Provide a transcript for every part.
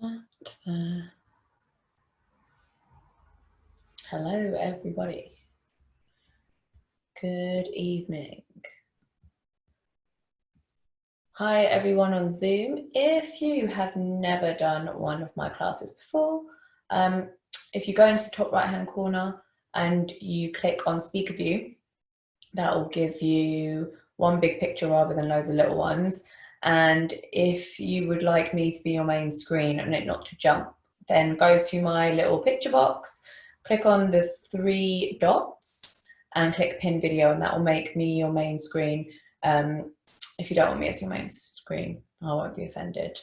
Hello, everybody. Good evening. Hi, everyone on Zoom. If you have never done one of my classes before, if you go into the top right-hand corner and you click on speaker view, that will give you one big picture rather than loads of little ones. And if you would like me to be your main screen and it not to jump, then go to my little picture box, click on the 3 dots and click pin video, and that will make me your main screen. If you don't want me as your main screen, I won't be offended.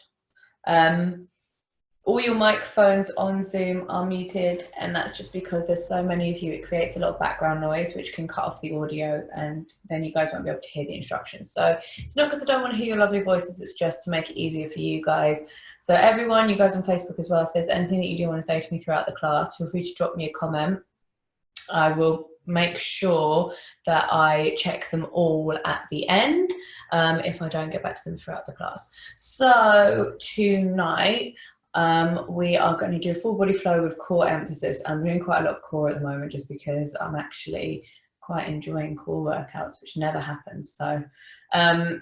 All your microphones on Zoom are muted, and that's just because there's so many of you, it creates a lot of background noise which can cut off the audio, and then you guys won't be able to hear the instructions. So it's not because I don't want to hear your lovely voices, it's just to make it easier for you guys. So everyone, you guys on Facebook as well, if there's anything that you do want to say to me throughout the class, feel free to drop me a comment. I will make sure that I check them all at the end if I don't get back to them throughout the class. So tonight, we are going to do a full body flow with core emphasis. I'm doing quite a lot of core at the moment just because I'm actually quite enjoying core workouts, which never happens. So, and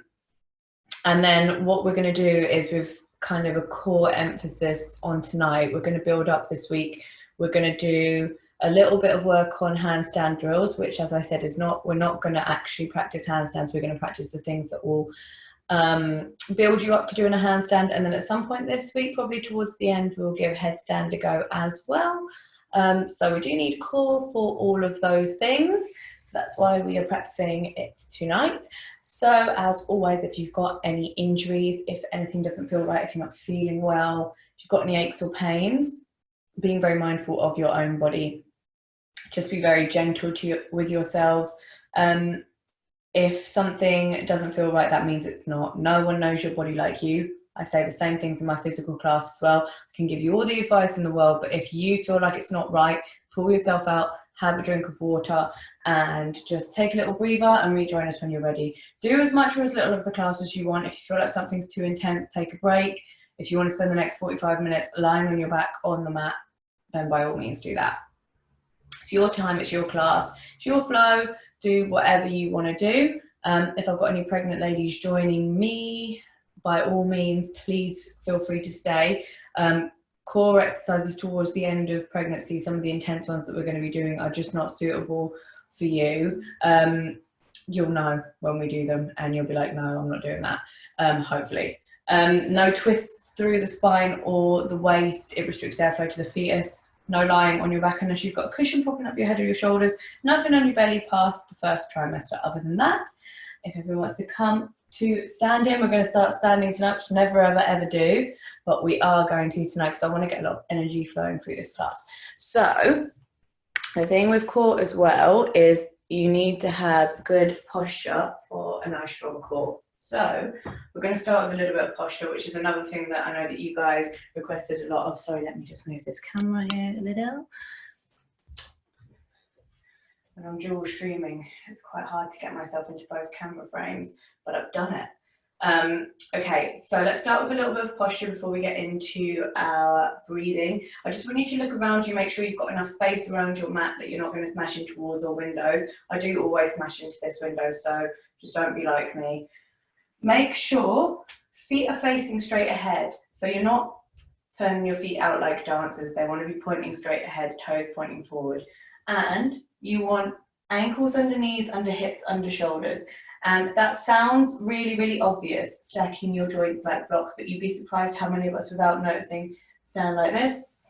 then what we're going to do is with kind of a core emphasis on tonight, we're going to build up this week. We're going to do a little bit of work on handstand drills, which, as I said, is not, we're not going to actually practice handstands. We're going to practice the things that will build you up to doing a handstand, and then at some point this week, probably towards the end, we'll give headstand a go as well. So we do need core for all of those things, so that's why we are practicing it tonight. So as always, if you've got any injuries, if anything doesn't feel right, if you're not feeling well, if you've got any aches or pains, being very mindful of your own body, just be very gentle with yourselves. If something doesn't feel right, that means it's not. No one knows your body like you. I say the same things in my physical class as well. I can give you all the advice in the world, but if you feel like it's not right, pull yourself out, have a drink of water, and just take a little breather and rejoin us when you're ready. Do as much or as little of the class as you want. If you feel like something's too intense, take a break. If you want to spend the next 45 minutes lying on your back on the mat, then by all means do that. It's your time, it's your class, it's your flow. Do whatever you want to do. If I've got any pregnant ladies joining me, by all means, please feel free to stay. Core exercises towards the end of pregnancy, some of the intense ones that we're going to be doing are just not suitable for you. You'll know when we do them and you'll be like, no, I'm not doing that, hopefully. No twists through the spine or the waist. It restricts airflow to the fetus. No lying on your back unless you've got a cushion propping up your head or your shoulders. Nothing on your belly past the first trimester. Other than that, if everyone wants to come to standing, we're going to start standing tonight, which never ever do, but we are going to tonight because I want to get a lot of energy flowing through this class. So the thing with core as well is you need to have good posture for a nice strong core. So we're going to start with a little bit of posture, which is another thing that I know that you guys requested a lot of. Sorry, let me just move this camera here a little. When I'm dual streaming, it's quite hard to get myself into both camera frames, but I've done it. Okay, so let's start with a little bit of posture before we get into our breathing. I just want you to look around you, make sure you've got enough space around your mat that you're not going to smash into walls or windows. I do always smash into this window, so just don't be like me. Make sure feet are facing straight ahead. So you're not turning your feet out like dancers. They want to be pointing straight ahead, toes pointing forward. And you want ankles under knees, under hips, under shoulders. And that sounds really, really obvious, stacking your joints like blocks, but you'd be surprised how many of us, without noticing, stand like this,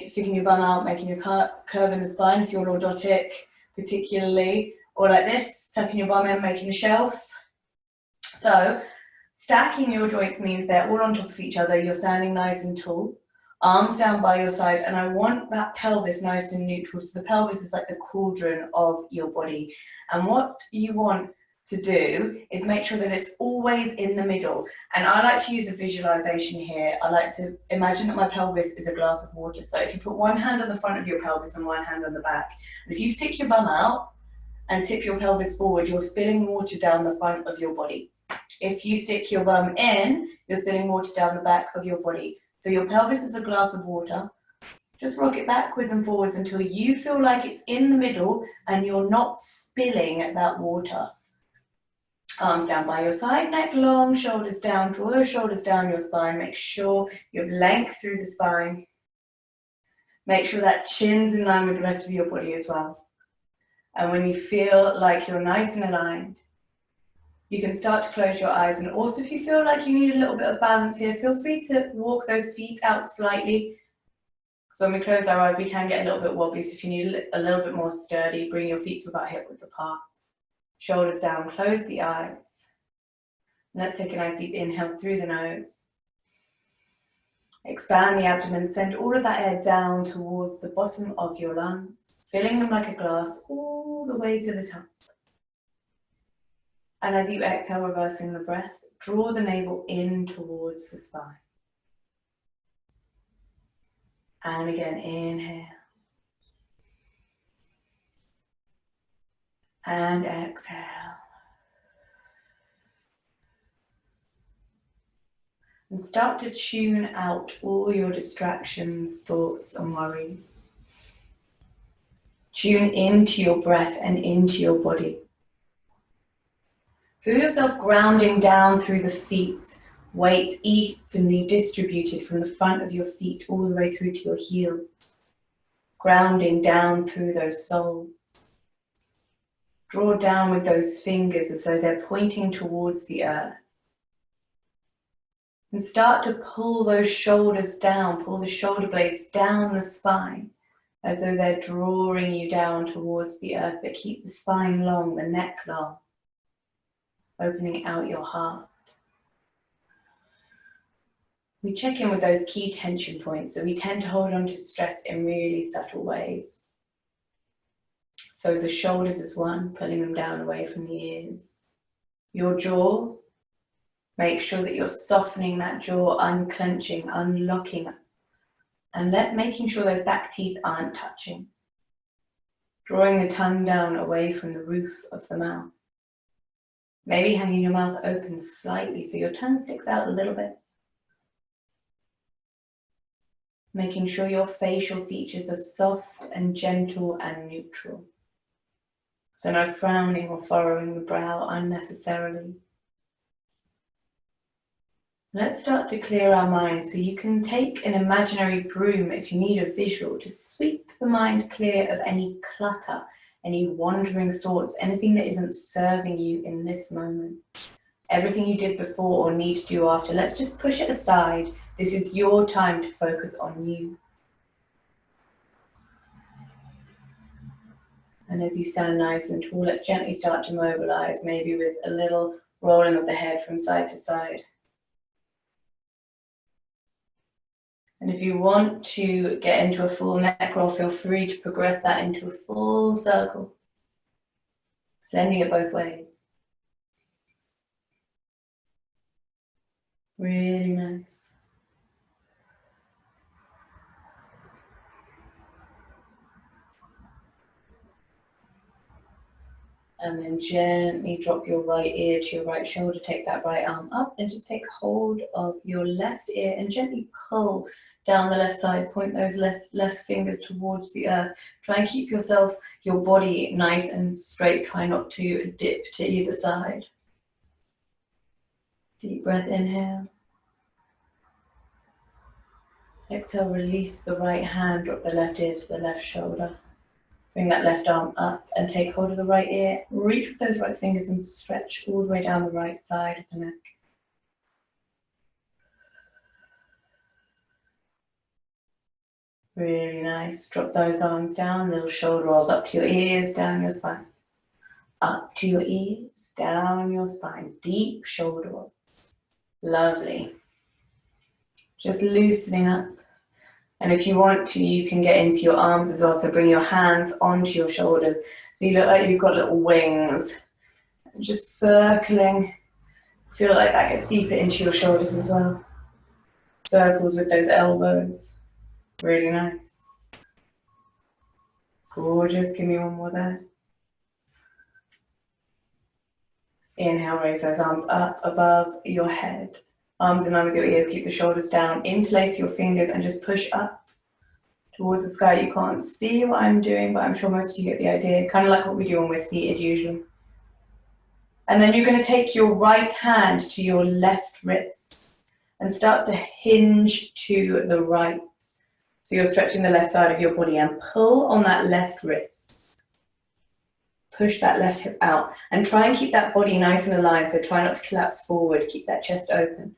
sticking your bum out, making your curve in the spine if you're lordotic particularly, or like this, tucking your bum in, making a shelf. So stacking your joints means they're all on top of each other. You're standing nice and tall, arms down by your side, and I want that pelvis nice and neutral. So the pelvis is like the cauldron of your body. And what you want to do is make sure that it's always in the middle. And I like to use a visualization here. I like to imagine that my pelvis is a glass of water. So if you put one hand on the front of your pelvis and one hand on the back, and if you stick your bum out and tip your pelvis forward, you're spilling water down the front of your body. If you stick your bum in, you're spilling water down the back of your body. So your pelvis is a glass of water. Just rock it backwards and forwards until you feel like it's in the middle and you're not spilling that water. Arms down by your side, neck long, shoulders down. Draw those shoulders down your spine. Make sure you have length through the spine. Make sure that chin's in line with the rest of your body as well. And when you feel like you're nice and aligned, you can start to close your eyes. And also if you feel like you need a little bit of balance here, feel free to walk those feet out slightly. So when we close our eyes, we can get a little bit wobbly. So if you need a little bit more sturdy, bring your feet to about hip width apart. Shoulders down, close the eyes. Let's take a nice deep inhale through the nose. Expand the abdomen, send all of that air down towards the bottom of your lungs, filling them like a glass all the way to the top. And as you exhale, reversing the breath, draw the navel in towards the spine. And again, inhale. And exhale. And start to tune out all your distractions, thoughts and worries. Tune into your breath and into your body. Feel yourself grounding down through the feet, weight evenly distributed from the front of your feet all the way through to your heels. Grounding down through those soles. Draw down with those fingers as though they're pointing towards the earth. And start to pull those shoulders down, pull the shoulder blades down the spine, as though they're drawing you down towards the earth, but keep the spine long, the neck long, opening out your heart. We check in with those key tension points, so we tend to hold on to stress in really subtle ways. So the shoulders is one, pulling them down away from the ears. Your jaw, make sure that you're softening that jaw, unclenching, unlocking, and making sure those back teeth aren't touching. Drawing the tongue down away from the roof of the mouth. Maybe hanging your mouth open slightly so your tongue sticks out a little bit. Making sure your facial features are soft and gentle and neutral. So no frowning or furrowing the brow unnecessarily. Let's start to clear our minds, so you can take an imaginary broom if you need a visual to sweep the mind clear of any clutter, any wandering thoughts, anything that isn't serving you in this moment. Everything you did before or need to do after, let's just push it aside. This is your time to focus on you. And as you stand nice and tall, let's gently start to mobilize, maybe with a little rolling of the head from side to side. And if you want to get into a full neck roll, feel free to progress that into a full circle. Sending it both ways. Really nice. And then gently drop your right ear to your right shoulder, take that right arm up and just take hold of your left ear and gently pull down the left side, point those left fingers towards the earth. Try and keep your body nice and straight, try not to dip to either side. Deep breath, inhale. Exhale, release the right hand, drop the left ear to the left shoulder. Bring that left arm up and take hold of the right ear. Reach with those right fingers and stretch all the way down the right side of the neck. Really nice. Drop those arms down, little shoulder rolls up to your ears, down your spine. Up to your ears, down your spine. Deep shoulder rolls. Lovely. Just loosening up. And if you want to, you can get into your arms as well. So bring your hands onto your shoulders. So you look like you've got little wings. Just circling. Feel like that gets deeper into your shoulders as well. Circles with those elbows. Really nice. Gorgeous. Give me one more there. Inhale, raise those arms up above your head. Arms in line with your ears, keep the shoulders down, interlace your fingers and just push up towards the sky. You can't see what I'm doing, but I'm sure most of you get the idea. Kind of like what we do when we're seated usually. And then you're going to take your right hand to your left wrist and start to hinge to the right. So you're stretching the left side of your body and pull on that left wrist. Push that left hip out and try and keep that body nice and aligned. So try not to collapse forward. Keep that chest open.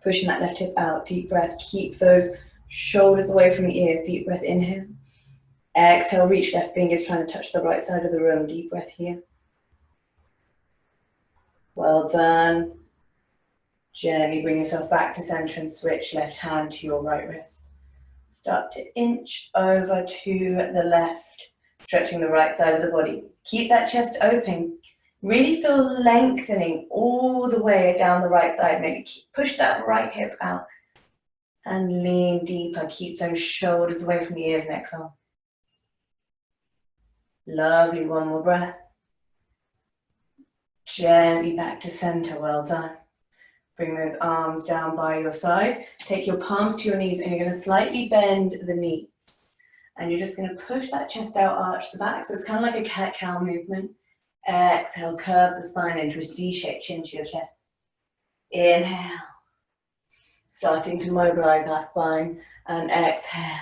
Pushing that left hip out. Deep breath. Keep those shoulders away from the ears. Deep breath. Inhale. Exhale. Reach left fingers trying to touch the right side of the room. Deep breath here. Well done. Gently bring yourself back to center and switch left hand to your right wrist. Start to inch over to the left, stretching the right side of the body. Keep that chest open. Really feel lengthening all the way down the right side. Maybe push that right hip out and lean deeper. Keep those shoulders away from the ears, neck long. Lovely, one more breath. Gently back to center, well done. Bring those arms down by your side. Take your palms to your knees and you're going to slightly bend the knees. And you're just going to push that chest out, arch the back. So it's kind of like a cat-cow movement. Exhale, curve the spine into a C-shaped chin to your chest. Inhale. Starting to mobilize our spine. And exhale.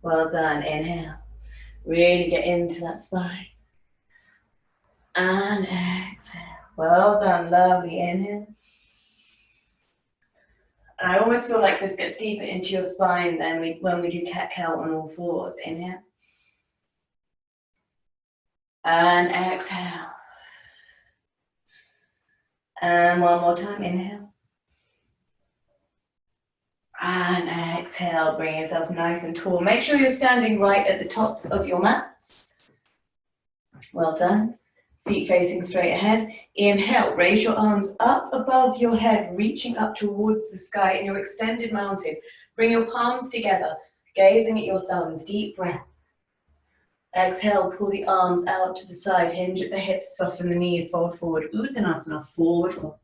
Well done, inhale. Really get into that spine. And exhale. Well done, lovely, inhale. And I almost feel like this gets deeper into your spine than when we do cat-cow on all fours. Inhale. And exhale. And one more time, inhale. And exhale, bring yourself nice and tall. Make sure you're standing right at the tops of your mats. Well done. Feet facing straight ahead. Inhale, raise your arms up above your head, reaching up towards the sky in your extended mountain. Bring your palms together, gazing at your thumbs. Deep breath. Exhale, pull the arms out to the side, hinge at the hips, soften the knees, fold forward. Uttanasana, forward fold.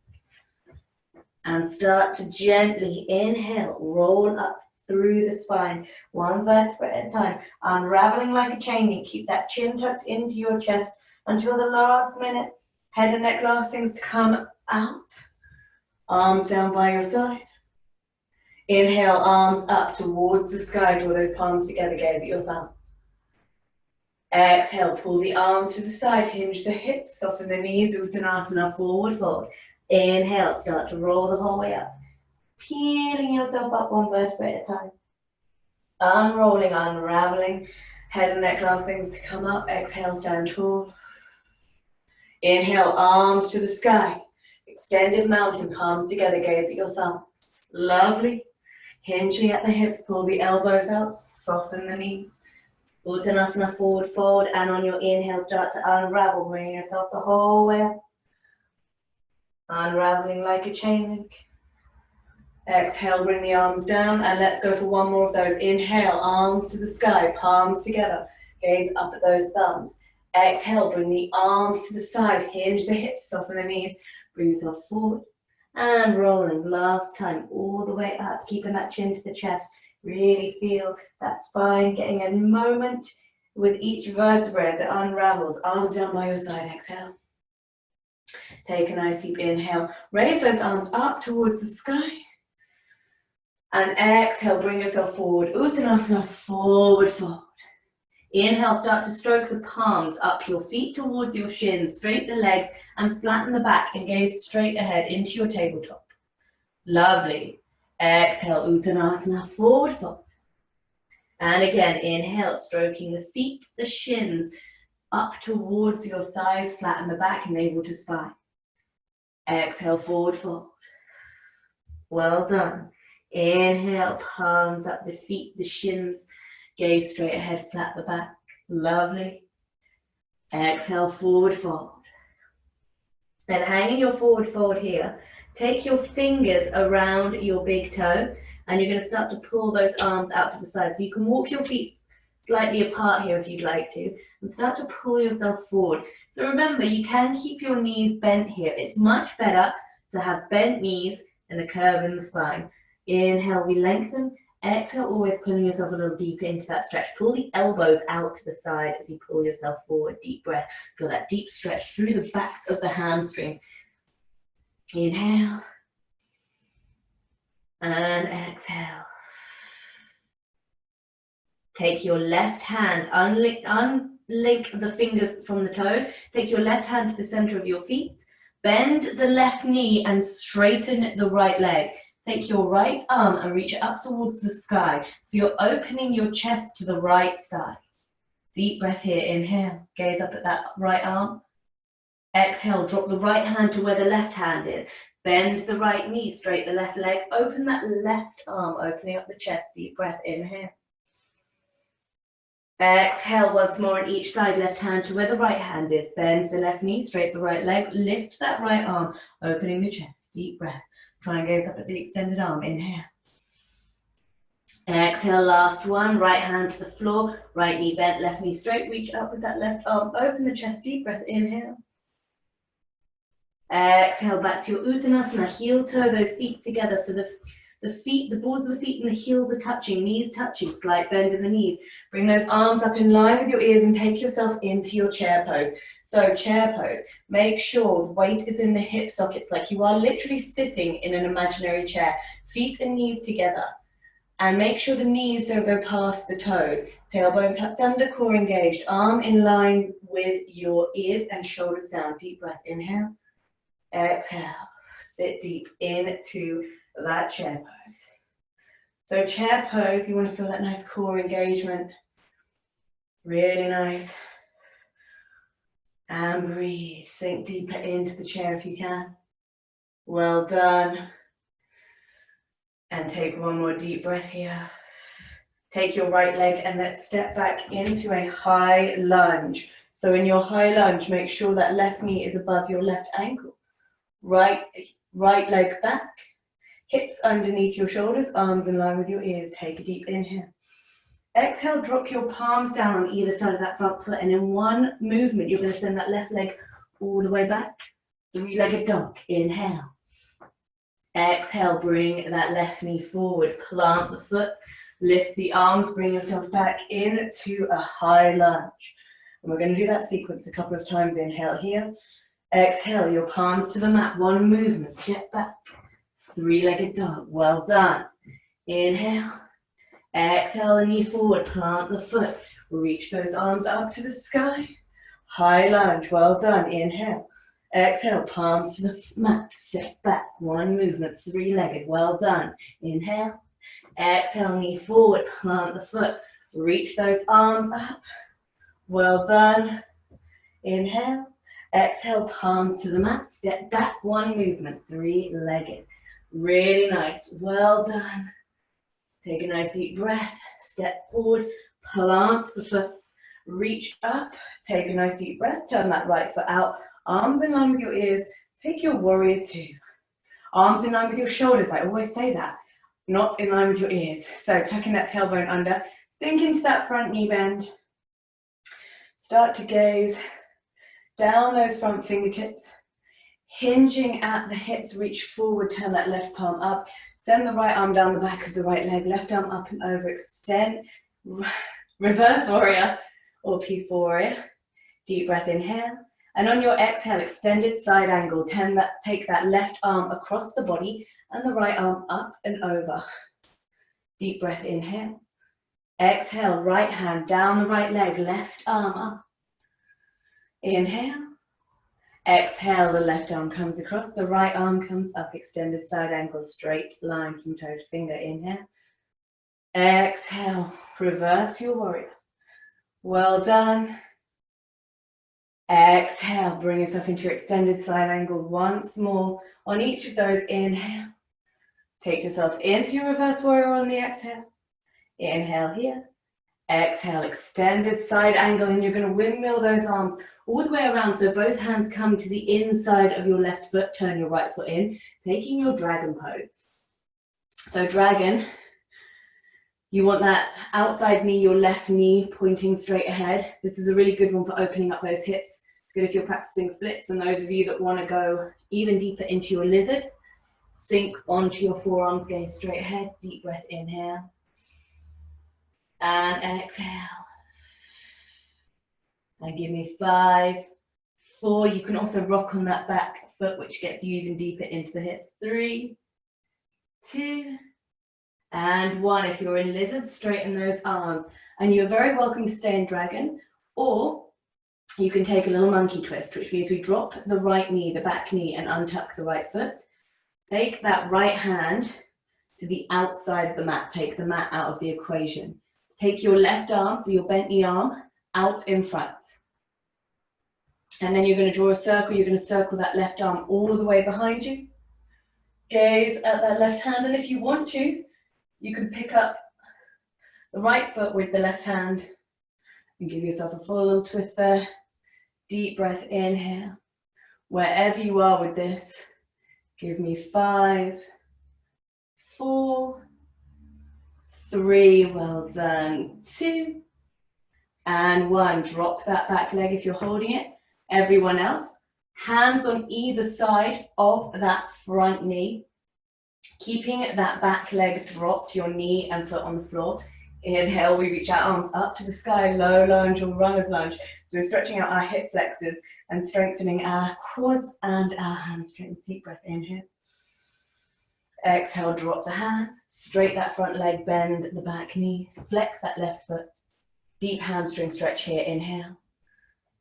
And start to gently inhale, roll up through the spine, one vertebra at a time, unraveling like a chain link. Keep that chin tucked into your chest until the last minute. Head and neck last things to come out. Arms down by your side. Inhale, arms up towards the sky. Draw those palms together, gaze at your thumbs. Exhale, pull the arms to the side, hinge the hips, soften the knees, Uttanasana, forward fold. Inhale, start to roll the whole way up. Peeling yourself up one vertebra at a time. Unrolling, unraveling. Head and neck last things to come up. Exhale, stand tall. Inhale, arms to the sky. Extended mountain, palms together, gaze at your thumbs. Lovely. Hinging at the hips, pull the elbows out, soften the knees. Uttanasana, forward fold, and on your inhale, start to unravel, bringing yourself the whole way up. Unraveling like a chain link. Exhale, bring the arms down, and let's go for one more of those. Inhale, arms to the sky, palms together, gaze up at those thumbs. Exhale, bring the arms to the side, hinge the hips, soften the knees, bring yourself forward, and rolling, last time, all the way up, keeping that chin to the chest. Really feel that spine getting a moment with each vertebra as it unravels. Arms down by your side, exhale. Take a nice deep inhale. Raise those arms up towards the sky. And exhale, bring yourself forward. Uttanasana, forward fold. Inhale, start to stroke the palms up your feet towards your shins. Straighten the legs and flatten the back and gaze straight ahead into your tabletop. Lovely. Exhale, Uttanasana, forward fold. And again, inhale, stroking the feet, the shins, up towards your thighs, flatten the back, navel to spine. Exhale, forward fold. Well done. Inhale, palms up the feet, the shins, gaze straight ahead, flat the back. Lovely. Exhale, forward fold. And hanging your forward fold here, take your fingers around your big toe and you're going to start to pull those arms out to the side. So you can walk your feet slightly apart here if you'd like to and start to pull yourself forward. So remember, you can keep your knees bent here. It's much better to have bent knees and a curve in the spine. Inhale, we lengthen. Exhale, always pulling yourself a little deeper into that stretch. Pull the elbows out to the side as you pull yourself forward. Deep breath. Feel that deep stretch through the backs of the hamstrings. Inhale. And exhale. Take your left hand, unlink the fingers from the toes. Take your left hand to the center of your feet. Bend the left knee and straighten the right leg. Take your right arm and reach it up towards the sky. So you're opening your chest to the right side. Deep breath here, inhale. Gaze up at that right arm. Exhale, drop the right hand to where the left hand is. Bend the right knee, straight the left leg. Open that left arm, opening up the chest. Deep breath, inhale. Exhale once more on each side, left hand to where the right hand is. Bend the left knee, straight the right leg. Lift that right arm, opening the chest. Deep breath. Try and gaze up at the extended arm. Inhale. Exhale, last one. Right hand to the floor. Right knee bent, left knee straight. Reach up with that left arm. Open the chest. Deep breath. Inhale. Exhale, back to your Uttanasana. Heel toe those feet together. So the feet, the balls of the feet and the heels are touching. Knees touching. Slight bend in the knees. Bring those arms up in line with your ears and take yourself into your chair pose. So chair pose, make sure the weight is in the hip sockets, like you are literally sitting in an imaginary chair, feet and knees together. And make sure the knees don't go past the toes. Tailbone tucked under, core engaged, arm in line with your ears and shoulders down. Deep breath, inhale, exhale, sit deep into that chair pose. So chair pose, you want to feel that nice core engagement, really nice. And breathe, sink deeper into the chair if you can. Well done. And take one more deep breath here. Take your right leg and let's step back into a high lunge. So in your high lunge, make sure that left knee is above your left ankle. Right leg back, hips underneath your shoulders, arms in line with your ears. Take a deep inhale. Exhale, drop your palms down on either side of that front foot, and in one movement, you're going to send that left leg all the way back. Three-legged dog. Inhale. Exhale, bring that left knee forward. Plant the foot, lift the arms, bring yourself back into a high lunge. And we're going to do that sequence a couple of times. Inhale here. Exhale, your palms to the mat. One movement, step back. Three-legged dog. Well done. Inhale. Exhale the knee forward, plant the foot. Reach those arms up to the sky. High lunge, well done. Inhale. Exhale, palms to the mat. Step back, one movement, three-legged, well done. Inhale. Exhale, knee forward, plant the foot. Reach those arms up. Well done. Inhale. Exhale, palms to the mat. Step back, one movement, three-legged. Really nice, well done. Take a nice deep breath, step forward, plant the foot, reach up, take a nice deep breath, turn that right foot out, arms in line with your ears, take your warrior two. Arms in line with your shoulders, I always say that, not in line with your ears. So tucking that tailbone under, sink into that front knee bend, start to gaze down those front fingertips, hinging at the hips, reach forward, turn that left palm up, send the right arm down the back of the right leg, left arm up and over, extend, reverse warrior or peaceful warrior. Deep breath, inhale. And on your exhale, extended side angle, take that left arm across the body and the right arm up and over. Deep breath, inhale. Exhale, right hand down the right leg, left arm up. Inhale. Exhale, the left arm comes across, the right arm comes up, extended side angle, straight line from toe to finger. Inhale. Exhale, reverse your warrior. Well done. Exhale, bring yourself into your extended side angle once more. On each of those, inhale. Take yourself into your reverse warrior on the exhale. Inhale here. Exhale, extended side angle, and you're going to windmill those arms all the way around, so both hands come to the inside of your left foot, turn your right foot in, taking your dragon pose. So dragon, you want that outside knee, your left knee pointing straight ahead. This is a really good one for opening up those hips. Good if you're practicing splits, and those of you that want to go even deeper into your lizard, sink onto your forearms, gaze straight ahead, deep breath, inhale, and exhale. And give me 5, 4, you can also rock on that back foot, which gets you even deeper into the hips. 3, 2, and 1. If you're in lizard, straighten those arms. And you're very welcome to stay in dragon, or you can take a little monkey twist, which means we drop the right knee, the back knee, and untuck the right foot. Take that right hand to the outside of the mat. Take the mat out of the equation. Take your left arm, so your bent knee arm, out in front. And then you're going to draw a circle. You're going to circle that left arm all the way behind you. Gaze at that left hand, and if you want to, you can pick up the right foot with the left hand and give yourself a full little twist there. Deep breath, inhale. Wherever you are with this, give me 5, 4, 3, well done, 2, and 1. Drop that back leg if you're holding it. Everyone else, hands on either side of that front knee, keeping that back leg dropped, your knee and foot on the floor. Inhale, we reach our arms up to the sky, low lunge or runner's lunge. So we're stretching out our hip flexors and strengthening our quads and our hamstrings. Deep breath, inhale. Exhale, drop the hands, straight that front leg, bend the back knees, flex that left foot. Deep hamstring stretch here, inhale.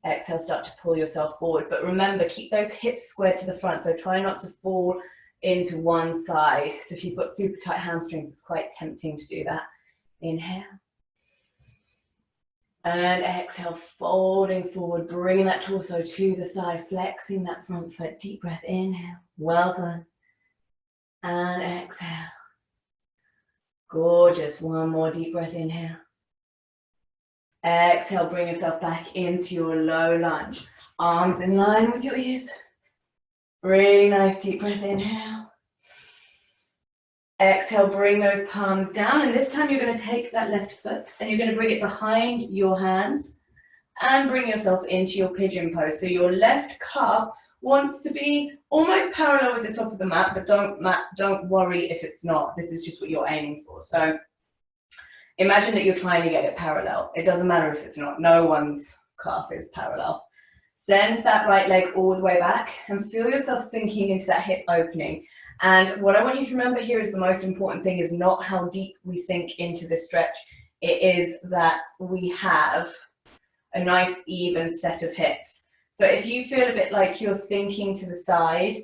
Exhale, start to pull yourself forward. But remember, keep those hips squared to the front, so try not to fall into one side. So if you've got super tight hamstrings, it's quite tempting to do that. Inhale. And exhale, folding forward, bringing that torso to the thigh, flexing that front foot. Deep breath, inhale. Well done. And exhale. Gorgeous. One more deep breath, inhale. Exhale, bring yourself back into your low lunge. Arms in line with your ears. Really nice deep breath, inhale. Exhale, bring those palms down, and this time you're going to take that left foot and you're going to bring it behind your hands and bring yourself into your pigeon pose. So your left calf wants to be almost parallel with the top of the mat, but don't worry if it's not. This is just what you're aiming for. So imagine that you're trying to get it parallel. It doesn't matter if it's not. No one's calf is parallel. Send that right leg all the way back and feel yourself sinking into that hip opening. And what I want you to remember here is the most important thing is not how deep we sink into this stretch. It is that we have a nice even set of hips. So if you feel a bit like you're sinking to the side,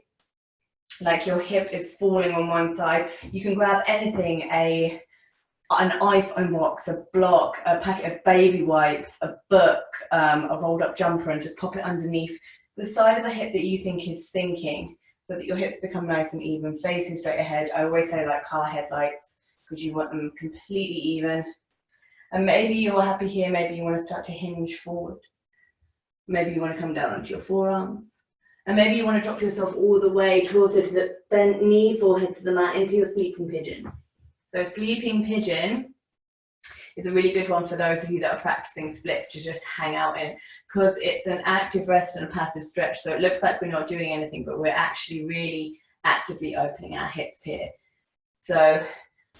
like your hip is falling on one side, you can grab anything, an iPhone box, a block, a packet of baby wipes, a book, a rolled up jumper, and just pop it underneath the side of the hip that you think is sinking, so that your hips become nice and even, facing straight ahead. I always say like car headlights, because you want them completely even. And maybe you're happy here, maybe you want to start to hinge forward. Maybe you want to come down onto your forearms. And maybe you want to drop yourself all the way torso to the bent knee, forehead to the mat, into your sleeping pigeon. So sleeping pigeon is a really good one for those of you that are practicing splits to just hang out in, because it's an active rest and a passive stretch. So it looks like we're not doing anything, but we're actually really actively opening our hips here. So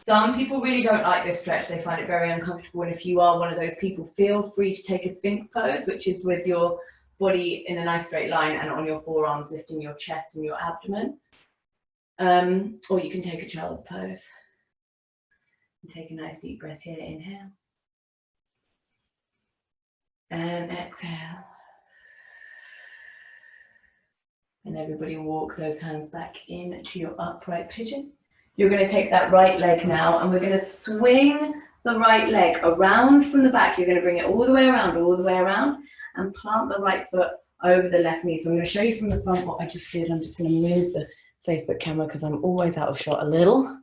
some people really don't like this stretch. They find it very uncomfortable. And if you are one of those people, feel free to take a Sphinx pose, which is with your body in a nice straight line and on your forearms, lifting your chest and your abdomen. Or you can take a child's pose. And take a nice deep breath here, inhale. And exhale. And everybody walk those hands back into your upright pigeon. You're going to take that right leg now, and we're going to swing the right leg around from the back. You're going to bring it all the way around, and plant the right foot over the left knee. So I'm going to show you from the front what I just did. I'm just going to move the Facebook camera because I'm always out of shot a little.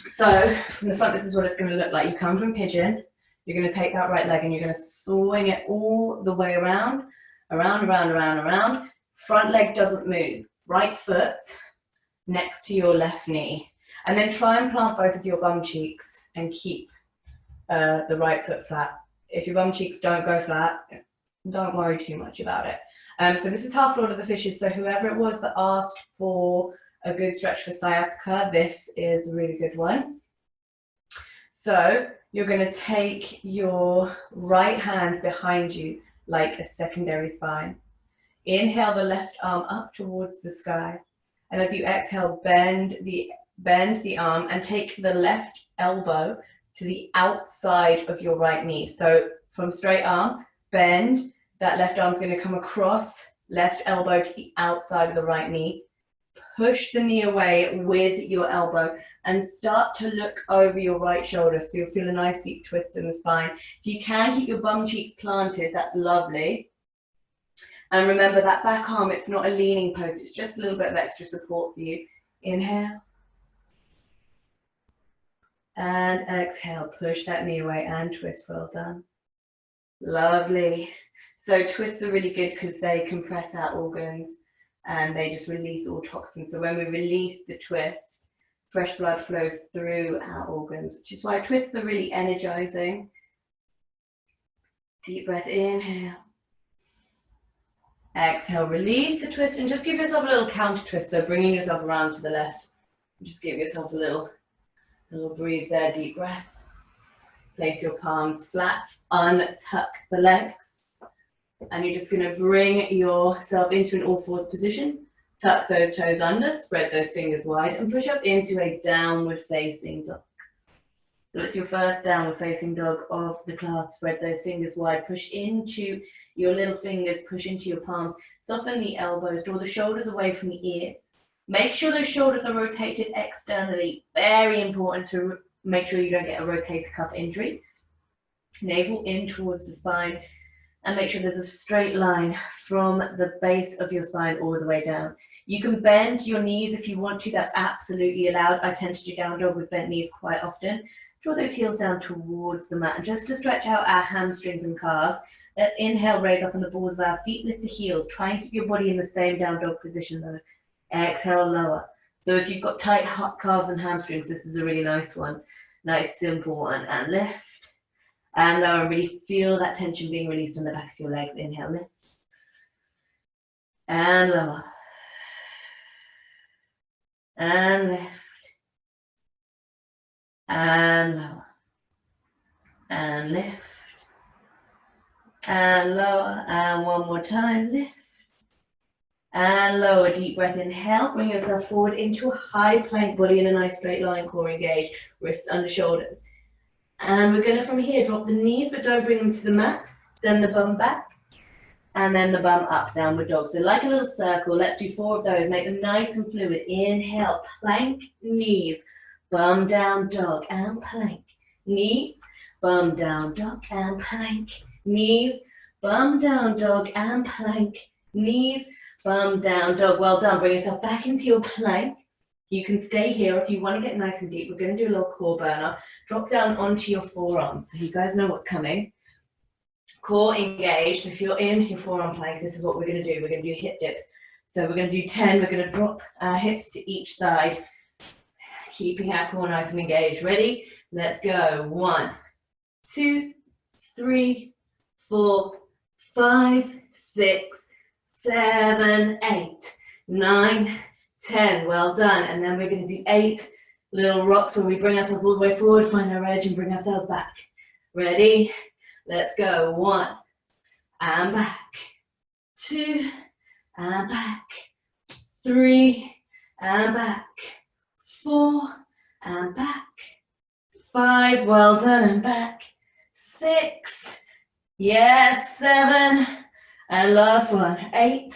So from the front, this is what it's going to look like. You come from pigeon, you're going to take that right leg and you're going to swing it all the way around. Front leg doesn't move. Right foot next to your left knee. And then try and plant both of your bum cheeks and keep the right foot flat. If your bum cheeks don't go flat, Don't worry too much about it. So this is half Lord of the Fishes. So whoever it was that asked for a good stretch for sciatica, this is a really good one. So you're going to take your right hand behind you like a secondary spine. Inhale the left arm up towards the sky. And as you exhale, bend the arm and take the left elbow to the outside of your right knee. So from straight arm, bend, that left arm's going to come across, left elbow to the outside of the right knee. Push the knee away with your elbow and start to look over your right shoulder. So you'll feel a nice deep twist in the spine. If you can keep your bum cheeks planted, that's lovely. And remember that back arm, it's not a leaning pose, it's just a little bit of extra support for you. Inhale. And exhale, push that knee away and twist, well done. Lovely. So twists are really good because they compress our organs and they just release all toxins. So when we release the twist, fresh blood flows through our organs, which is why twists are really energizing. Deep breath, inhale. Exhale, release the twist and just give yourself a little counter twist. So bringing yourself around to the left. Just give yourself a little breathe there, deep breath. Place your palms flat, untuck the legs. And you're just gonna bring yourself into an all fours position. Tuck those toes under, spread those fingers wide and push up into a downward facing dog. So it's your first downward facing dog of the class. Spread those fingers wide, push into your little fingers, push into your palms. Soften the elbows, draw the shoulders away from the ears. Make sure those shoulders are rotated externally. Very important to make sure you don't get a rotator cuff injury. Navel in towards the spine and make sure there's a straight line from the base of your spine all the way down. You can bend your knees if you want to, that's absolutely allowed. I tend to do down dog with bent knees quite often. Draw those heels down towards the mat and just to stretch out our hamstrings and calves. Let's inhale, raise up on the balls of our feet, lift the heels. Try and keep your body in the same down dog position though. Exhale, lower. So if you've got tight calves and hamstrings, this is a really nice one. Nice, simple one. And lift. And lower. Really feel that tension being released on the back of your legs. Inhale, lift. And lower. And lift. And lower. And lift. And lower. And one more time, lift. And lower, deep breath, inhale, bring yourself forward into a high plank, body in a nice straight line, core engaged, wrists under shoulders. And we're gonna from here, drop the knees, but don't bring them to the mat. Send the bum back, and then the bum up, downward dog. So like a little circle, let's do 4 of those, make them nice and fluid. Inhale, plank, knees, bum down, dog, and plank. Knees, bum down, dog, and plank. Knees, bum down, dog, and plank. Knees, bum down dog. Well done. Bring yourself back into your plank. You can stay here if you want to get nice and deep. We're going to do a little core burner. Drop down onto your forearms so you guys know what's coming. Core engaged. If you're in your forearm plank, this is what we're going to do. We're going to do hip dips. So we're going to do 10. We're going to drop our hips to each side, keeping our core nice and engaged. Ready? Let's go. 1, 2, 3, 4, 5, 6, 7, 8, 9, 10. Well done. And then we're going to do 8 little rocks where we bring ourselves all the way forward, find our edge and bring ourselves back. Ready? Let's go. 1 and back. 2 and back. 3 and back. 4 and back. 5. Well done. And back. 6. Yes. 7. And last one, 8,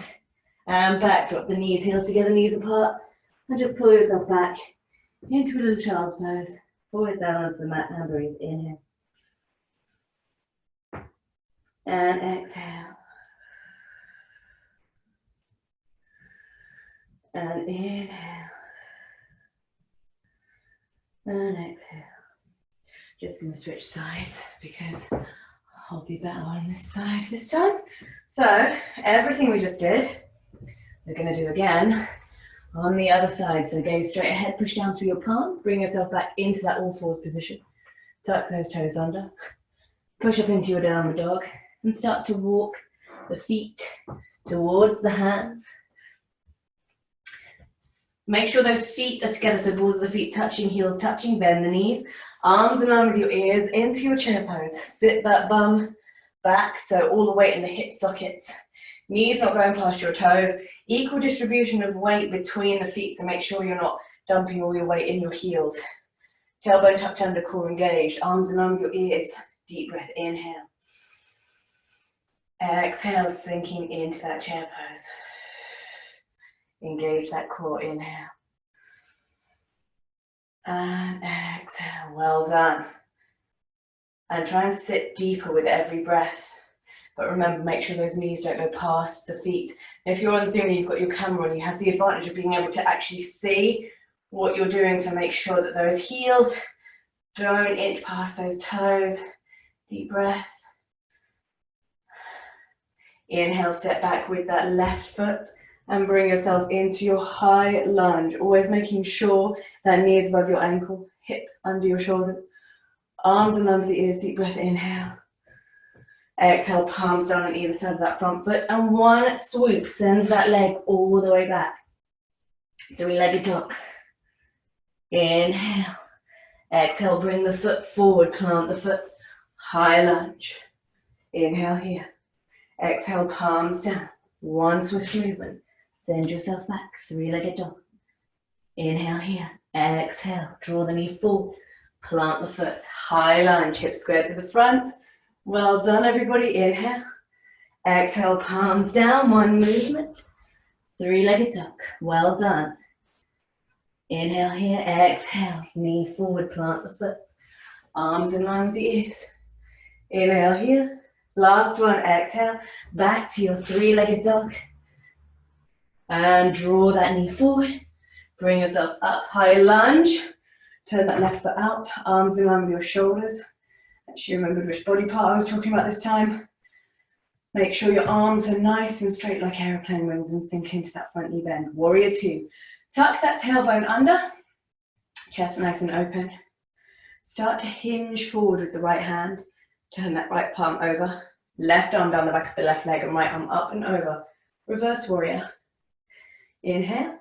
and back, drop the knees, heels together, knees apart, and just pull yourself back into a little child's pose, forward down onto the mat, and breathe, inhale, and exhale, and inhale, and exhale. Just going to switch sides because I'll be better on this side this time. So everything we just did, we're going to do again on the other side. So gaze straight ahead, push down through your palms, bring yourself back into that all fours position. Tuck those toes under, push up into your downward dog and start to walk the feet towards the hands. Make sure those feet are together, so balls of the feet touching, heels touching, bend the knees. Arms in line with your ears into your chair pose. Sit that bum back, so all the weight in the hip sockets. Knees not going past your toes. Equal distribution of weight between the feet, so make sure you're not dumping all your weight in your heels. Tailbone tucked under, core engaged. Arms in line with your ears. Deep breath, inhale. Exhale, sinking into that chair pose. Engage that core, inhale. And exhale, well done. And try and sit deeper with every breath. But remember, make sure those knees don't go past the feet. If you're on Zoom and you've got your camera on, you have the advantage of being able to actually see what you're doing, so make sure that those heels don't inch past those toes. Deep breath. Inhale, step back with that left foot and bring yourself into your high lunge. Always making sure that knee is above your ankle, hips under your shoulders, arms and under the ears. Deep breath, inhale. Exhale, palms down on either side of that front foot, and one swoop, send that leg all the way back. Three-legged dog. Inhale. Exhale, bring the foot forward, plant the foot, high lunge. Inhale here. Exhale, palms down. One swift movement. Send yourself back, three-legged dog. Inhale here. Exhale, draw the knee forward, plant the foot, high lunge, hips squared to the front. Well done, everybody. Inhale. Exhale, palms down, one movement. Three-legged dog. Well done. Inhale here. Exhale, knee forward, plant the foot. Arms in line with the ears. Inhale here. Last one. Exhale. Back to your three-legged dog. And draw that knee forward. Bring yourself up, high lunge. Turn that left foot out. Arms in line with your shoulders. Actually remembered which body part I was talking about this time. Make sure your arms are nice and straight like aeroplane wings and sink into that front knee bend. Warrior two. Tuck that tailbone under. Chest nice and open. Start to hinge forward with the right hand. Turn that right palm over. Left arm down the back of the left leg and right arm up and over. Reverse warrior. Inhale.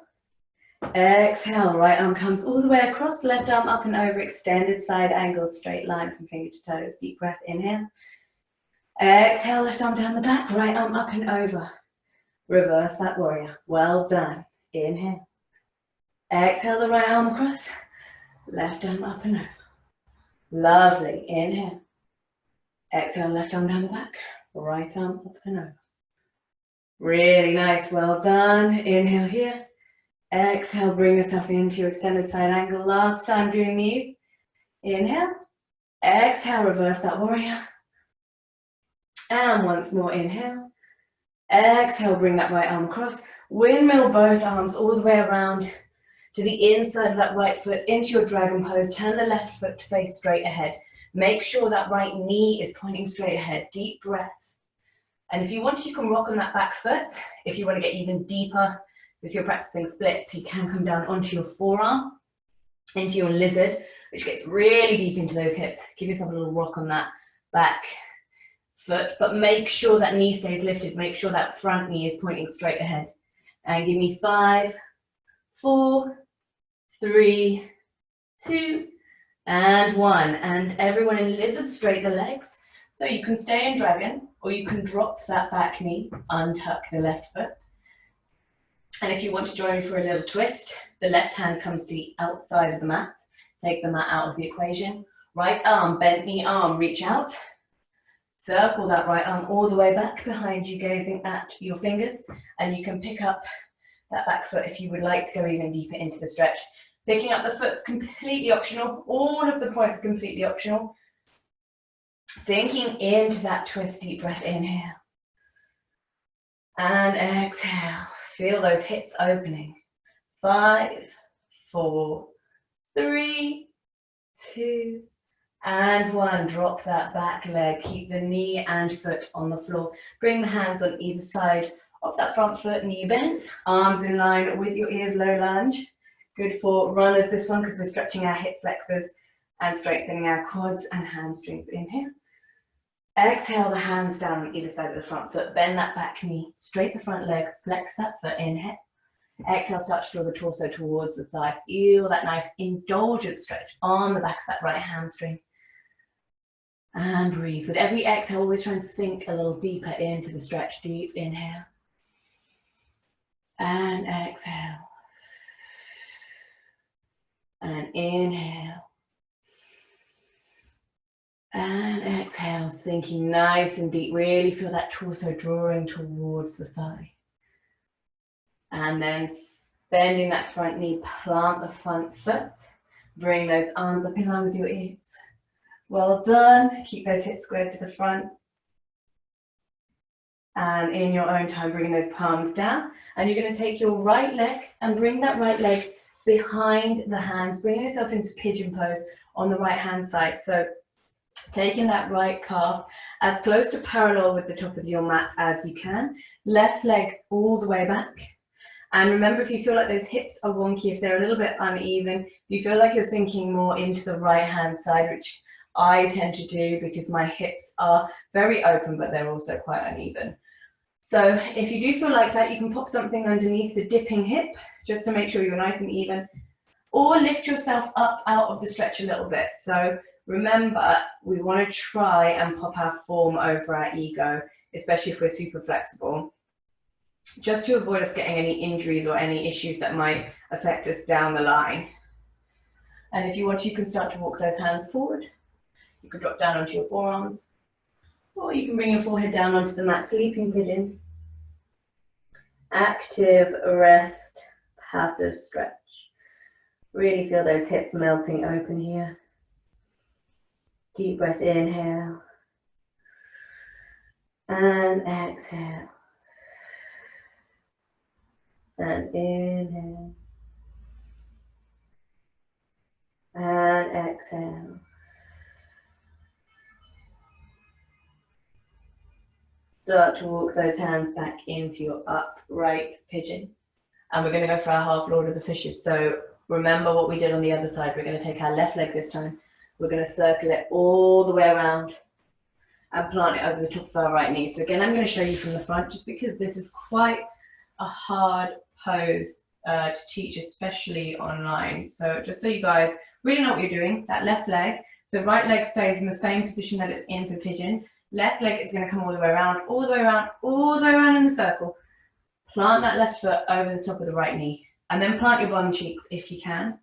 Exhale, right arm comes all the way across, left arm up and over, extended side angle, straight line from finger to toes. Deep breath, inhale. Exhale, left arm down the back, right arm up and over. Reverse that warrior. Well done. Inhale. Exhale, the right arm across, left arm up and over. Lovely. Inhale. Exhale, left arm down the back, right arm up and over. Really nice. Well done. Inhale here. Exhale, bring yourself into your extended side angle. Last time doing these. Inhale. Exhale, reverse that warrior. And once more, inhale. Exhale, bring that right arm across. Windmill both arms all the way around to the inside of that right foot into your dragon pose. Turn the left foot to face straight ahead. Make sure that right knee is pointing straight ahead. Deep breath. And if you want, you can rock on that back foot. If you want to get even deeper, so if you're practicing splits, you can come down onto your forearm, into your lizard, which gets really deep into those hips. Give yourself a little rock on that back foot, but make sure that knee stays lifted. Make sure that front knee is pointing straight ahead. And give me 5, 4, 3, 2, and 1. And everyone in lizard, straight the legs. So you can stay in dragon, or you can drop that back knee, untuck the left foot. And if you want to join me for a little twist, the left hand comes to the outside of the mat. Take the mat out of the equation. Right arm, bent knee arm, reach out. Circle that right arm all the way back behind you, gazing at your fingers. And you can pick up that back foot if you would like to go even deeper into the stretch. Picking up the foot's completely optional. All of the points are completely optional. Sinking into that twist, deep breath, inhale. And exhale. Feel those hips opening. 5, 4, 3, 2, and 1. Drop that back leg. Keep the knee and foot on the floor. Bring the hands on either side of that front foot, knee bent. Arms in line with your ears, low lunge. Good for runners, this one, because we're stretching our hip flexors and strengthening our quads and hamstrings. Inhale. Exhale the hands down on either side of the front foot. Bend that back knee, straight the front leg, flex that foot, inhale. Exhale, start to draw the torso towards the thigh. Feel that nice indulgent stretch on the back of that right hamstring. And breathe. With every exhale, always try and sink a little deeper into the stretch. Deep inhale. And exhale. And inhale. And exhale, sinking nice and deep. Really feel that torso drawing towards the thigh. And then bending that front knee, plant the front foot. Bring those arms up in line with your ears. Well done. Keep those hips squared to the front. And in your own time, bring those palms down. And you're going to take your right leg and bring that right leg behind the hands. Bring yourself into pigeon pose on the right hand side. So taking that right calf as close to parallel with the top of your mat as you can. Left leg all the way back. And remember, if you feel like those hips are wonky, if they're a little bit uneven, if you feel like you're sinking more into the right hand side, which I tend to do because my hips are very open, but they're also quite uneven. So if you do feel like that, you can pop something underneath the dipping hip, just to make sure you're nice and even, or lift yourself up out of the stretch a little bit. So remember, we want to try and pop our form over our ego, especially if we're super flexible, just to avoid us getting any injuries or any issues that might affect us down the line. And if you want, you can start to walk those hands forward. You can drop down onto your forearms, or you can bring your forehead down onto the mat, sleeping pigeon. Active rest, passive stretch. Really feel those hips melting open here. Deep breath, inhale. And exhale. And inhale. And exhale. Start to walk those hands back into your upright pigeon. And we're going to go for our half Lord of the Fishes. So remember what we did on the other side. We're going to take our left leg this time. We're going to circle it all the way around and plant it over the top of our right knee. So again, I'm going to show you from the front, just because this is quite a hard pose to teach, especially online. So just so you guys really know what you're doing, that left leg, so right leg stays in the same position that it's in for pigeon. Left leg is going to come all the way around, all the way around, all the way around in the circle. Plant that left foot over the top of the right knee, and then plant your bum cheeks if you can.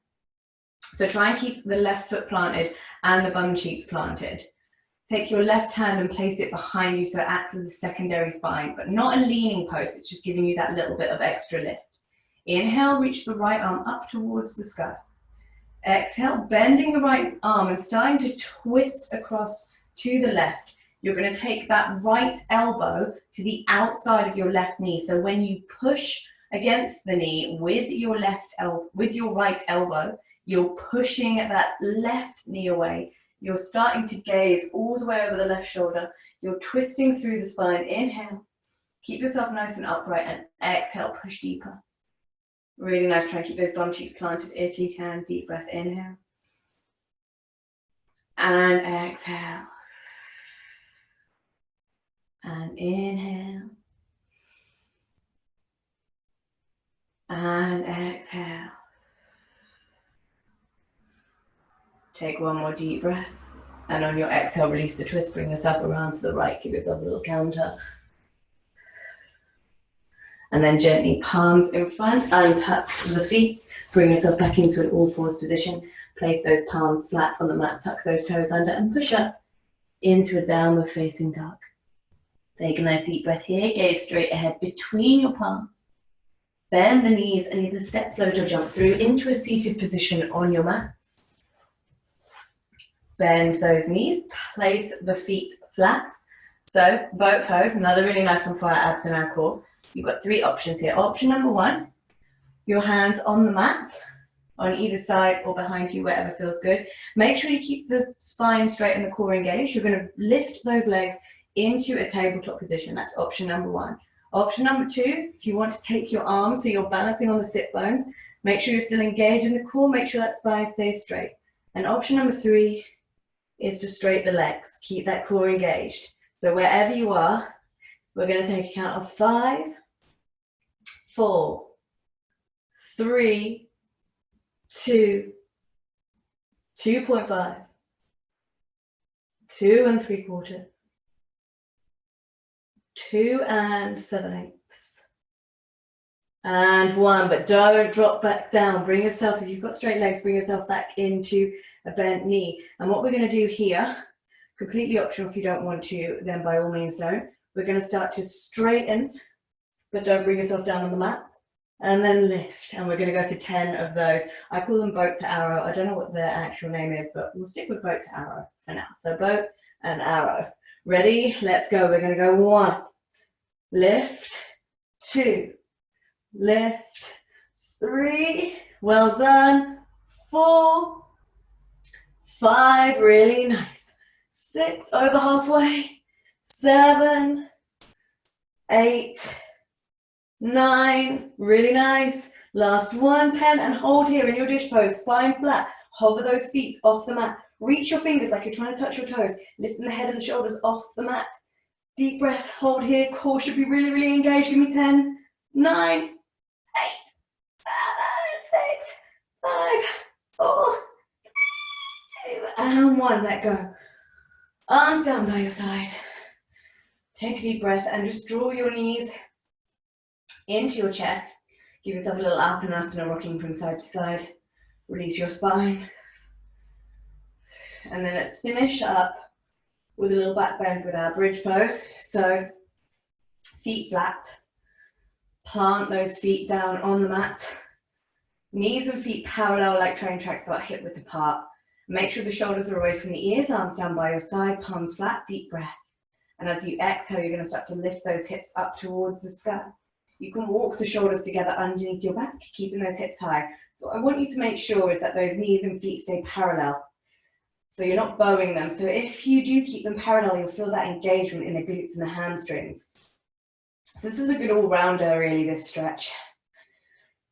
So try and keep the left foot planted and the bum cheeks planted. Take your left hand and place it behind you so it acts as a secondary spine, but not a leaning pose. It's just giving you that little bit of extra lift. Inhale, reach the right arm up towards the sky. Exhale, bending the right arm and starting to twist across to the left. You're going to take that right elbow to the outside of your left knee. So when you push against the knee with your right elbow, you're pushing that left knee away. You're starting to gaze all the way over the left shoulder. You're twisting through the spine. Inhale, keep yourself nice and upright, and exhale, push deeper. Really nice. Try and keep those bum cheeks planted if you can. Deep breath, inhale. And exhale. And inhale. And exhale. Take one more deep breath. And on your exhale, release the twist. Bring yourself around to the right. Give yourself a little counter. And then gently palms in front, untouch the feet. Bring yourself back into an all fours position. Place those palms flat on the mat. Tuck those toes under and push up into a downward facing dog. Take a nice deep breath here. Gaze straight ahead between your palms. Bend the knees and either step, float or jump through into a seated position on your mat. Bend those knees, place the feet flat. So boat pose, another really nice one for our abs and our core. You've got three options here. Option number one, your hands on the mat, on either side or behind you, wherever feels good. Make sure you keep the spine straight and the core engaged. You're going to lift those legs into a tabletop position. That's option number one. Option number two, if you want to take your arms so you're balancing on the sit bones, make sure you're still engaged in the core, make sure that spine stays straight. And option number three is to straighten the legs. Keep that core engaged. So wherever you are, we're going to take a count of 5, 4, 3, 2, 2.5, 2 3/4, 2 7/8, and 1. But don't drop back down. Bring yourself, if you've got straight legs, bring yourself back into a bent knee. And what we're going to do here, completely optional, if you don't want to, then by all means don't. We're going to start to straighten, but don't bring yourself down on the mat. And then lift, and we're going to go for 10 of those. I call them boat to arrow. I don't know what their actual name is, but we'll stick with boat to arrow for now. So boat and arrow. Ready? Let's go. We're going to go 1, lift, 2, lift, 3, well done, 4, 5, really nice, 6, over halfway, 7, 8, 9, really nice, last one, 10, and hold here in your dish pose, spine flat, hover those feet off the mat, reach your fingers like you're trying to touch your toes, lifting the head and the shoulders off the mat, deep breath, hold here, core should be really, really engaged, give me 10, 9, 8, 7, 6, 5, 4, 3, 2, and 1, let go, arms down by your side, take a deep breath and just draw your knees into your chest. Give yourself a little up and asana, rocking from side to side. Release your spine. And then let's finish up with a little back bend with our bridge pose. So feet flat. Plant those feet down on the mat. Knees and feet parallel like train tracks, but hip width apart. Make sure the shoulders are away from the ears, arms down by your side, palms flat, deep breath. And as you exhale, you're going to start to lift those hips up towards the sky. You can walk the shoulders together underneath your back, keeping those hips high. So what I want you to make sure is that those knees and feet stay parallel. So you're not bowing them. So if you do keep them parallel, you'll feel that engagement in the glutes and the hamstrings. So this is a good all-rounder, really, this stretch.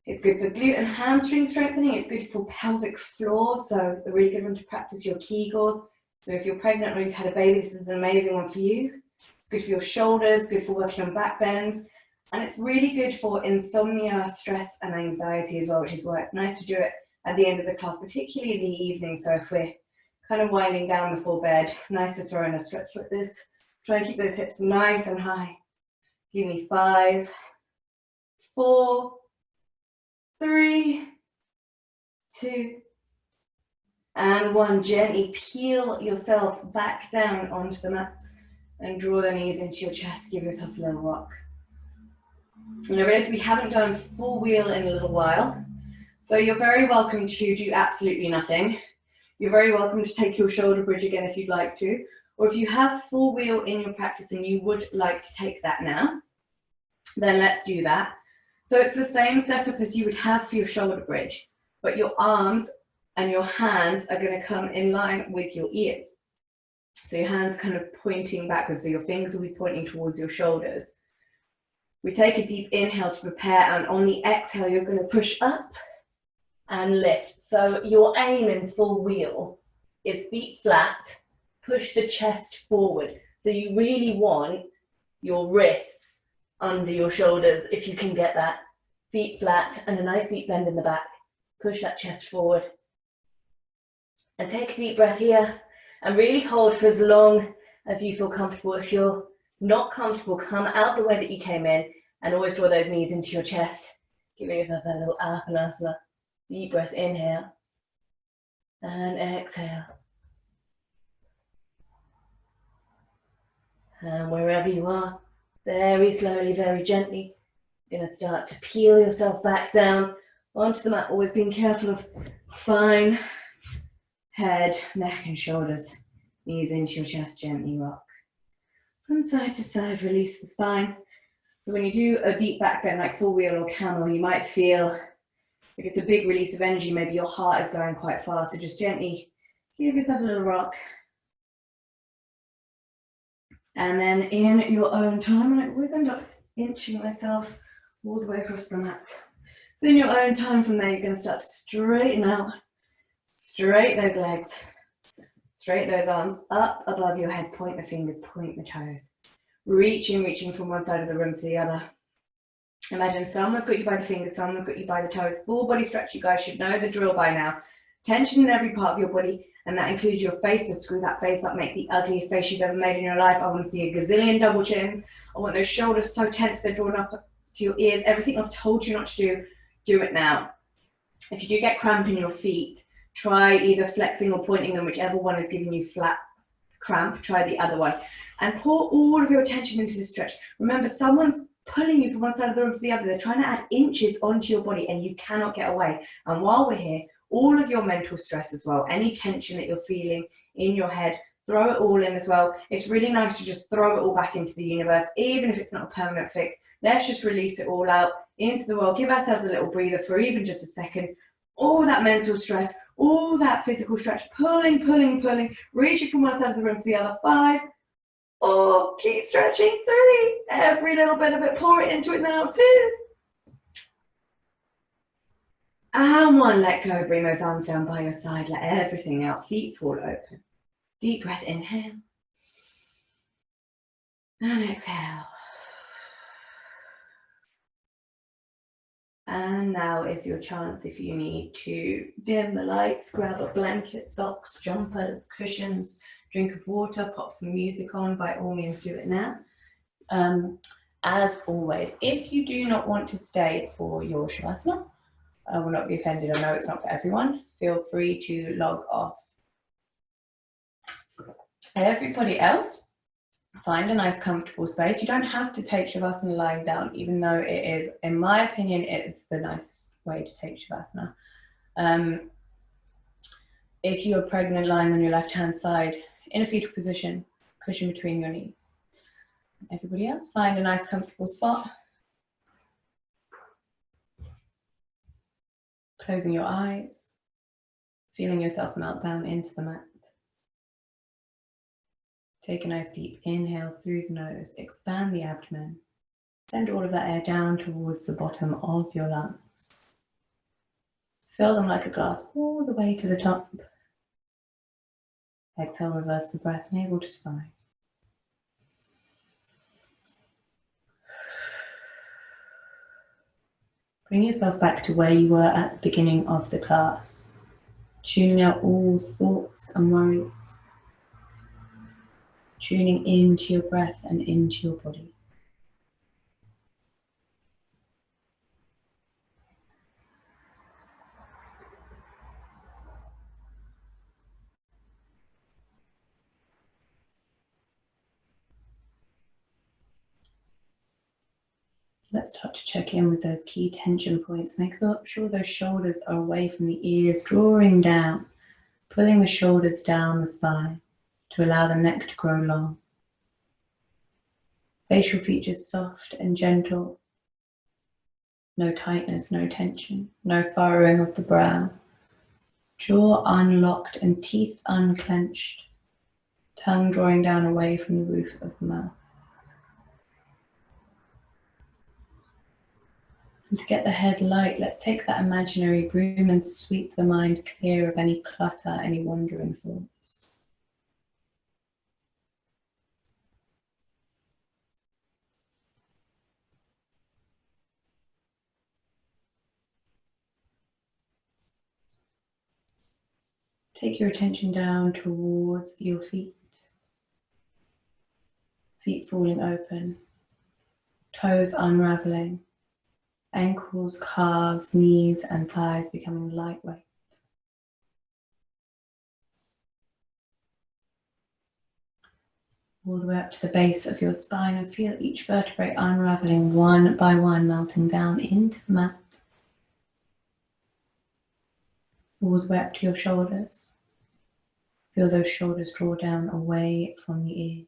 It's good for glute and hamstring strengthening. It's good for pelvic floor. So a really good one to practice your Kegels. So if you're pregnant or you've had a baby, this is an amazing one for you. It's good for your shoulders, good for working on back bends. And it's really good for insomnia, stress, and anxiety as well, which is why it's nice to do it at the end of the class, particularly in the evening. So if we're kind of winding down before bed, nice to throw in a stretch like this. Try and keep those hips nice and high. Give me 5, 4, 3, 2, and 1. Gently peel yourself back down onto the mat and draw the knees into your chest. Give yourself a little rock. And I realize we haven't done full wheel in a little while, so you're very welcome to do absolutely nothing. You're very welcome to take your shoulder bridge again if you'd like to, or if you have full wheel in your practice and you would like to take that now, then let's do that. So it's the same setup as you would have for your shoulder bridge, but your arms and your hands are going to come in line with your ears. So your hands kind of pointing backwards, so your fingers will be pointing towards your shoulders. We take a deep inhale to prepare, and on the exhale, you're going to push up and lift. So your aim in full wheel is feet flat, push the chest forward. So you really want your wrists under your shoulders, if you can get that. Feet flat and a nice deep bend in the back. Push that chest forward. And take a deep breath here and really hold for as long as you feel comfortable. If you're not comfortable, come out the way that you came in and always draw those knees into your chest, giving yourself that little apanasana. Deep breath, inhale and exhale. And wherever you are, very slowly, very gently, you're going to start to peel yourself back down onto the mat, always being careful of spine, head, neck and shoulders. Knees into your chest, gently rock. From side to side, release the spine. So when you do a deep back bend like full wheel or camel, you might feel like it's a big release of energy. Maybe your heart is going quite fast. So just gently give yourself a little rock. And then in your own time, and I always end up inching myself all the way across the mat. So in your own time from there, you're going to start to straighten out, straighten those legs, Straighten those arms up above your head, point the fingers, point the toes. Reaching from one side of the room to the other. Imagine someone's got you by the fingers, someone's got you by the toes. Full body stretch, you guys should know the drill by now. Tension in every part of your body, and that includes your face, so screw that face up, make the ugliest face you've ever made in your life. I want to see a gazillion double chins. I want those shoulders so tense they're drawn up to your ears. Everything I've told you not to do it now. If you do get cramp in your feet, try either flexing or pointing them, whichever one is giving you flat cramp, try the other one. And pour all of your attention into the stretch. Remember, someone's pulling you from one side of the room to the other. They're trying to add inches onto your body and you cannot get away. And while we're here, all of your mental stress as well, any tension that you're feeling in your head, throw it all in as well. It's really nice to just throw it all back into the universe, even if it's not a permanent fix. Let's just release it all out into the world. Give ourselves a little breather for even just a second. All that mental stress, all that physical stretch, pulling, reaching from one side of the room to the other. 5, 4, keep stretching. 3, every little bit of it, pour it into it now. 2, and 1, let go. Bring those arms down by your side, let everything out, feet fall open. Deep breath, inhale, and exhale. And now is your chance if you need to dim the lights, grab a blanket, socks, jumpers, cushions, drink of water, pop some music on, by all means do it now. As always, if you do not want to stay for your Shavasana, I will not be offended, I know it's not for everyone, feel free to log off. Everybody else, find a nice comfortable space. You don't have to take Shavasana lying down, even though it is, in my opinion, it is the nicest way to take Shavasana. If you are pregnant, lying on your left hand side in a fetal position, cushion between your knees. Everybody else, find a nice comfortable spot. Closing your eyes, feeling yourself melt down into the mat. Take a nice deep inhale through the nose, expand the abdomen. Send all of that air down towards the bottom of your lungs. Fill them like a glass all the way to the top. Exhale, reverse the breath, navel to spine. Bring yourself back to where you were at the beginning of the class, tuning out all thoughts and worries, tuning into your breath and into your body. Let's start to check in with those key tension points. Make sure those shoulders are away from the ears, drawing down, pulling the shoulders down the spine to allow the neck to grow long. Facial features soft and gentle. No tightness, no tension, no furrowing of the brow. Jaw unlocked and teeth unclenched. Tongue drawing down away from the roof of the mouth. And to get the head light, let's take that imaginary broom and sweep the mind clear of any clutter, any wandering thoughts. Take your attention down towards your feet. Feet falling open, toes unraveling, ankles, calves, knees and thighs becoming lightweight. All the way up to the base of your spine, and feel each vertebrae unraveling one by one, melting down into the mat. All the way up to your shoulders. Feel those shoulders draw down away from the ears.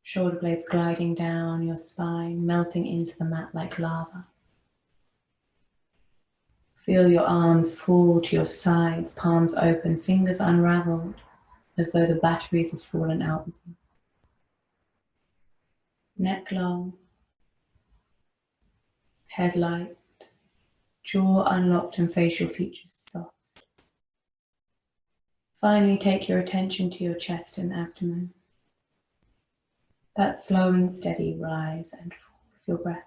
Shoulder blades gliding down your spine, melting into the mat like lava. Feel your arms fall to your sides, palms open, fingers unraveled, as though the batteries have fallen out of them. Neck long, head light, jaw unlocked and facial features soft. Finally, take your attention to your chest and abdomen. That slow and steady rise and fall of your breath.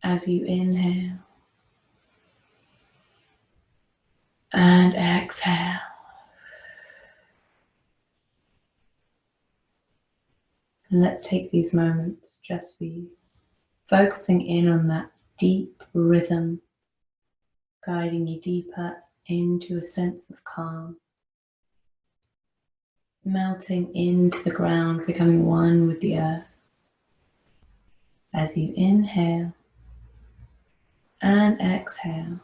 As you inhale and exhale. And let's take these moments just for you, focusing in on that deep rhythm, guiding you deeper into a sense of calm, melting into the ground, becoming one with the earth. As you inhale and exhale.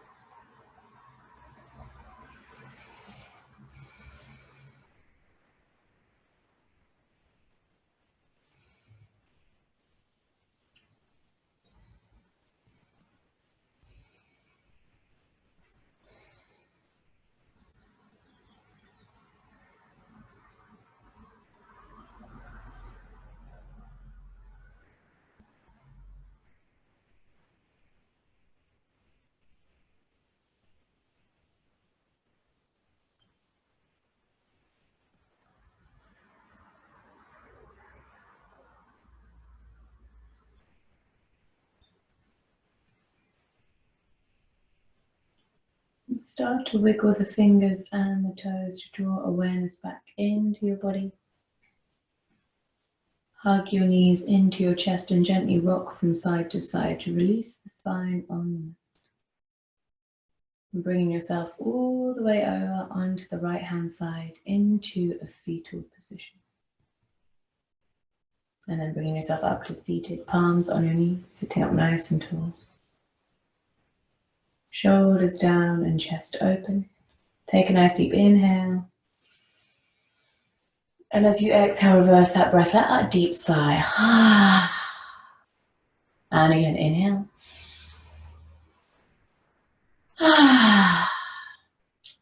And start to wiggle the fingers and the toes to draw awareness back into your body. Hug your knees into your chest and gently rock from side to side to release the spine on. And bringing yourself all the way over onto the right hand side into a fetal position. And then bringing yourself up to seated, palms on your knees, sitting up nice and tall. Shoulders down and chest open. Take a nice deep inhale. And as you exhale, reverse that breath, let out a deep sigh. And again, inhale.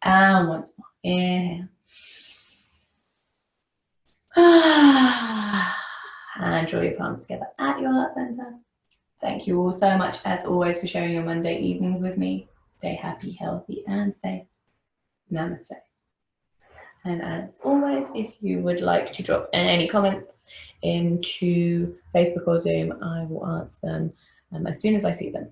And once more, inhale. And draw your palms together at your heart center. Thank you all so much, as always, for sharing your Monday evenings with me. Stay happy, healthy, and safe. Namaste. And as always, if you would like to drop any comments into Facebook or Zoom, I will answer them as soon as I see them.